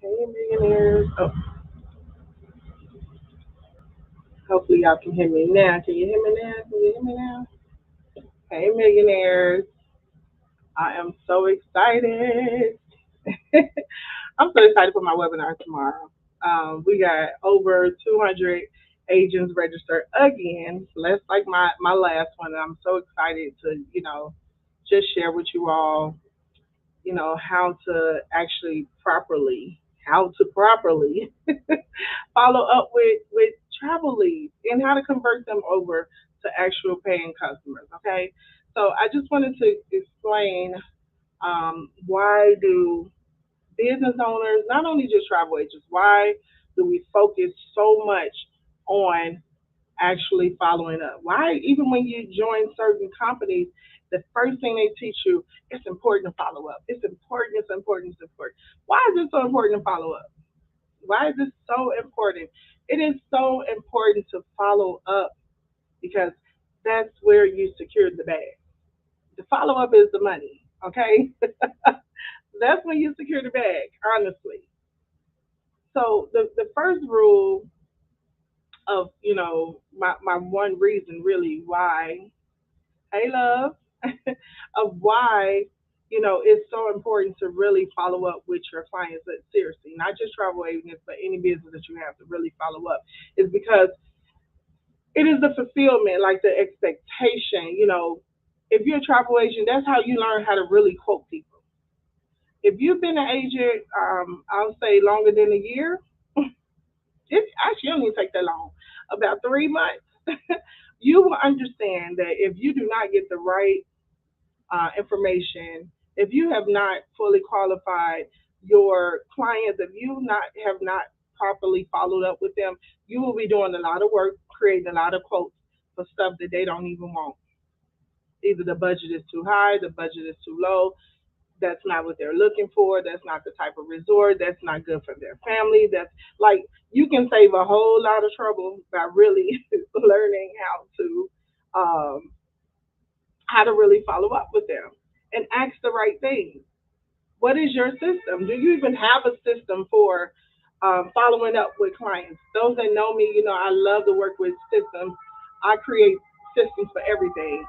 Hey, millionaires. Oh, hopefully y'all can hear me now. Can you hear me now? Can you hear me now? Hey, millionaires. I am so excited. I'm so excited for my webinar tomorrow. We got over 200 agents registered again. So that's like my last one. And I'm so excited to, just share with you all, how to actually how to properly follow up with travel leads and how to convert them over to actual paying customers. Okay, so I just wanted to explain why do business owners, not only just travel agents, why do we focus so much on actually following up? Why, even when you join certain companies, the first thing they teach you, it's important to follow up. It's important, it's important, it's important. Why is it so important to follow up? Why is this so important? It is so important to follow up because that's where you secure the bag. The follow up is the money, okay? That's when you secure the bag, honestly. So the first rule of, my one reason really why, hey love, of why, it's so important to really follow up with your clients, but seriously, not just travel agents, but any business that you have to really follow up, is because it is the fulfillment, like the expectation. If you're a travel agent, that's how you learn how to really quote people. If you've been an agent, I'll say longer than a year, it actually don't even take that long, about 3 months, you will understand that if you do not get the right information, if you have not fully qualified your clients, if you not have not properly followed up with them, you will be doing a lot of work, creating a lot of quotes for stuff that they don't even want. Either the budget is too high, the budget is too low, that's not what they're looking for, that's not the type of resort, that's not good for their family. That's like you can save a whole lot of trouble by really learning um, how to really follow up with them and ask the right things. What is your system? Do you even have a system for following up with clients? Those that know me, I love to work with systems. I create systems for everything.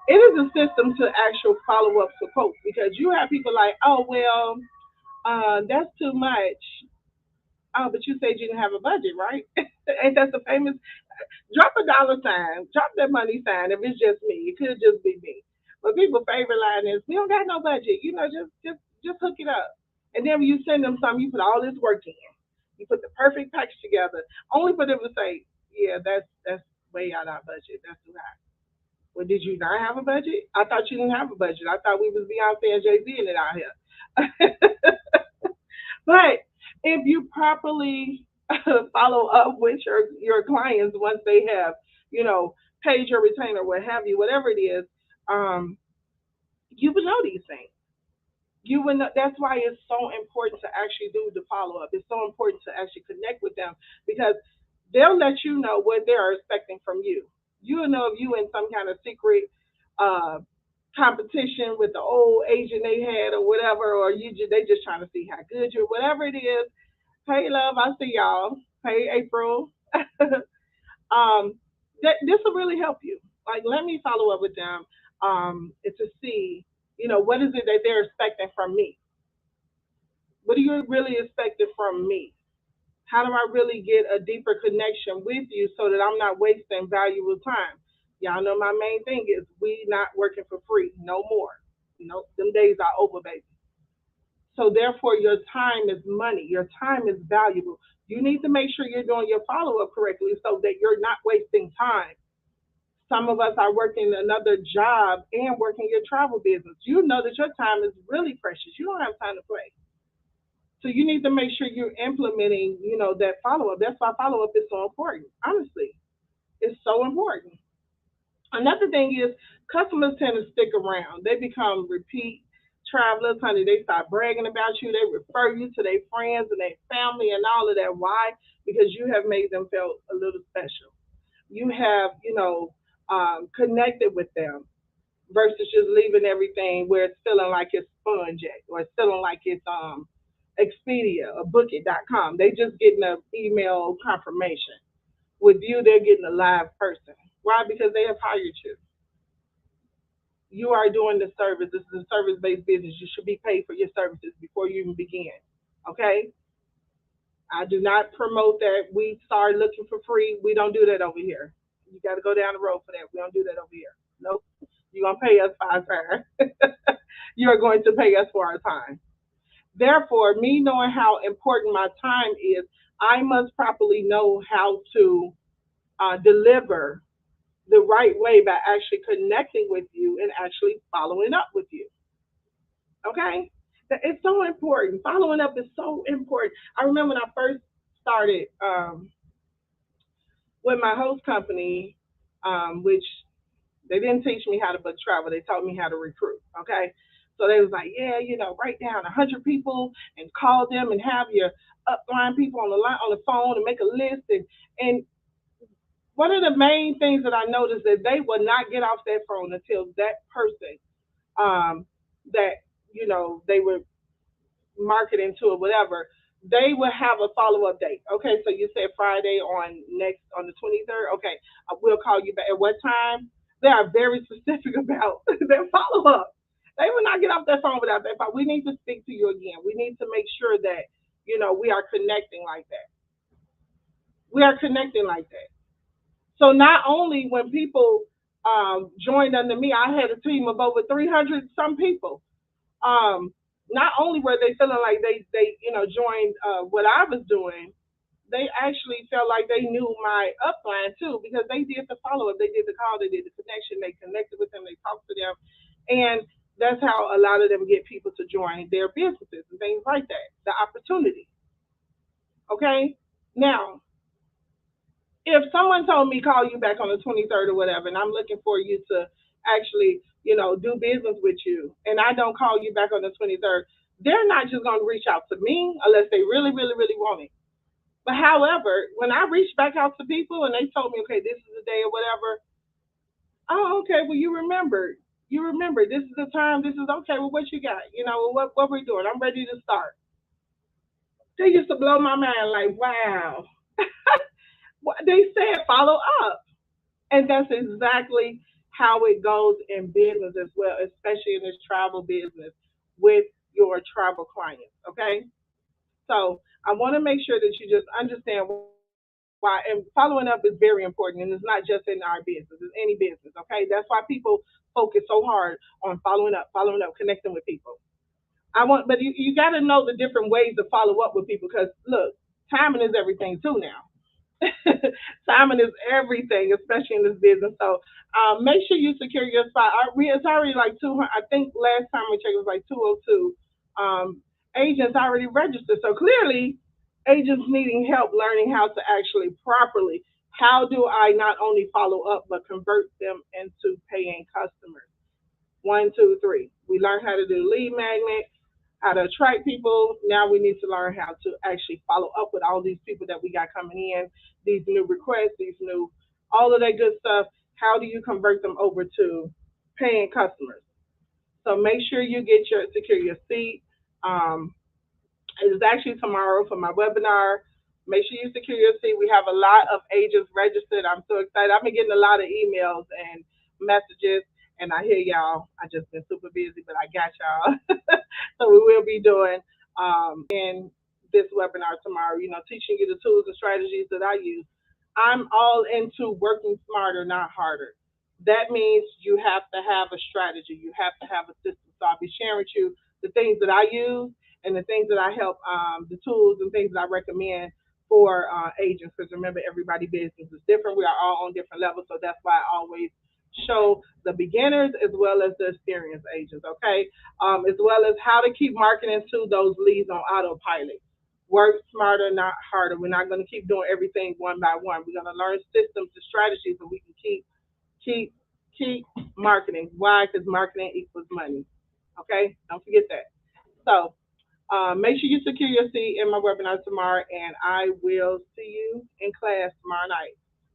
It is a system to actual follow up support because you have people like, oh well, that's too much. Oh, but you said you didn't have a budget, right? Ain't that the famous? Drop a dollar sign, drop that money sign. If it's just me, it could just be me. But people's favorite line is, "We don't got no budget. Just hook it up." And then when you send them something, you put all this work in. You put the perfect package together, only for them to say, "Yeah, that's way out our budget. That's too high." Well, did you not have a budget? I thought you didn't have a budget. I thought we was Beyonce and Jay Z in it out here. But if you properly follow up with your clients once they have, you know, paid your retainer, what have you, whatever it is, um, you would know these things. You would know. That's why it's so important to actually do the follow up. It's so important to actually connect with them because they'll let you know what they're expecting from you. You'll know if you in some kind of secret uh, competition with the old agent they had or whatever, or they just trying to see how good you, whatever it is. Hey, love, I see y'all. Hey, April. This will really help you. Like, let me follow up with them to see, what is it that they're expecting from me? What are you really expecting from me? How do I really get a deeper connection with you so that I'm not wasting valuable time? Y'all know my main thing is we not working for free no more. Them days are over, baby. So therefore, your time is money. Your time is valuable. You need to make sure you're doing your follow up correctly so that you're not wasting time. Some of us are working another job and working your travel business. You know that your time is really precious. You don't have time to play. So you need to make sure you're implementing, that follow up. That's why follow up is so important. Honestly, it's so important. Another thing is customers tend to stick around. They become repeat travelers, honey. They start bragging about you. They refer you to their friends and their family and all of that. Why? Because you have made them feel a little special. You have, connected with them versus just leaving everything where it's feeling like it's sponge or it's feeling like it's Expedia or Bookit.com. They just getting an email confirmation. With you, they're getting a live person. Why? Because they have hired you. You are doing the service. This is a service-based business. You should be paid for your services before you even begin. Okay? I do not promote that we start looking for free. We don't do that over here. You got to go down the road for that. We don't do that over here. Nope. You're going to pay us 5 times. You are going to pay us for our time. Therefore, me knowing how important my time is, I must properly know how to deliver the right way by actually connecting with you and actually following up with you. Okay? It's so important. Following up is so important. I remember when I first started with my host company, which they didn't teach me how to book travel. They taught me how to recruit. Okay? So they was like, yeah, write down 100 people and call them and have your upline people on the line on the phone and make a list. And one of the main things that I noticed that they would not get off that phone until that person that they were marketing to or whatever, they would have a follow up date. Okay, so you said Friday on the 23rd. Okay, we'll call you back at what time. They are very specific about their follow up. They will not get off that phone without that phone. We need to speak to you again. We need to make sure that we are connecting like that. We are connecting like that. So not only when people joined under me, I had a team of over 300 some people. Um, Not only were they feeling like they joined what I was doing, they actually felt like they knew my upline too because they did the follow up, they did the call, they did the connection, they connected with them, they talked to them, and that's how a lot of them get people to join their businesses and things like that. The opportunity. Okay, now if someone told me call you back on the 23rd or whatever, and I'm looking for you to actually, do business with you, and I don't call you back on the 23rd, they're not just going to reach out to me unless they really, really, really want it. But however, when I reached back out to people and they told me, okay, this is the day or whatever, oh, okay, well, you remembered. You remember this is the time. This is okay. Well, what you got? What we're doing. I'm ready to start. They used to blow my mind. Like, wow. They said follow up. And that's exactly how it goes in business as well, especially in this travel business with your travel clients. Okay. So I want to make sure that you just understand why, and following up is very important. And it's not just in our business, it's any business. Okay. That's why people focus so hard on following up, connecting with people. But you got to know the different ways to follow up with people because look, timing is everything too now. Timing is everything, especially in this business. So make sure you secure your spot. It's already like 200. I think last time we checked it was like 202 agents already registered. So clearly, agents needing help learning how to actually properly. How do I not only follow up but convert them into paying customers? One, two, three. We learned how to do lead magnet, how to attract people. Now we need to learn how to actually follow up with all these people that we got coming in, these new requests, all of that good stuff. How do you convert them over to paying customers? So make sure you secure your seat. Um, it's actually tomorrow for my webinar. Make sure you secure your seat. We have a lot of agents registered. I'm so excited. I've been getting a lot of emails and messages, and I hear y'all. I just been super busy, but I got y'all. So we will be doing in this webinar tomorrow, teaching you the tools and strategies that I use. I'm all into working smarter, not harder. That means you have to have a strategy. You have to have a system. So I'll be sharing with you the things that I use and the things that I help, the tools and things that I recommend for agents. Because remember, everybody's business is different. We are all on different levels. So that's why I always show the beginners as well as the experienced agents, okay? As well as how to keep marketing to those leads on autopilot. Work smarter, not harder. We're not going to keep doing everything one by one. We're going to learn systems and strategies so we can keep, keep marketing. Why? Because marketing equals money. Okay? Don't forget that. So make sure you secure your seat in my webinar tomorrow, and I will see you in class tomorrow night.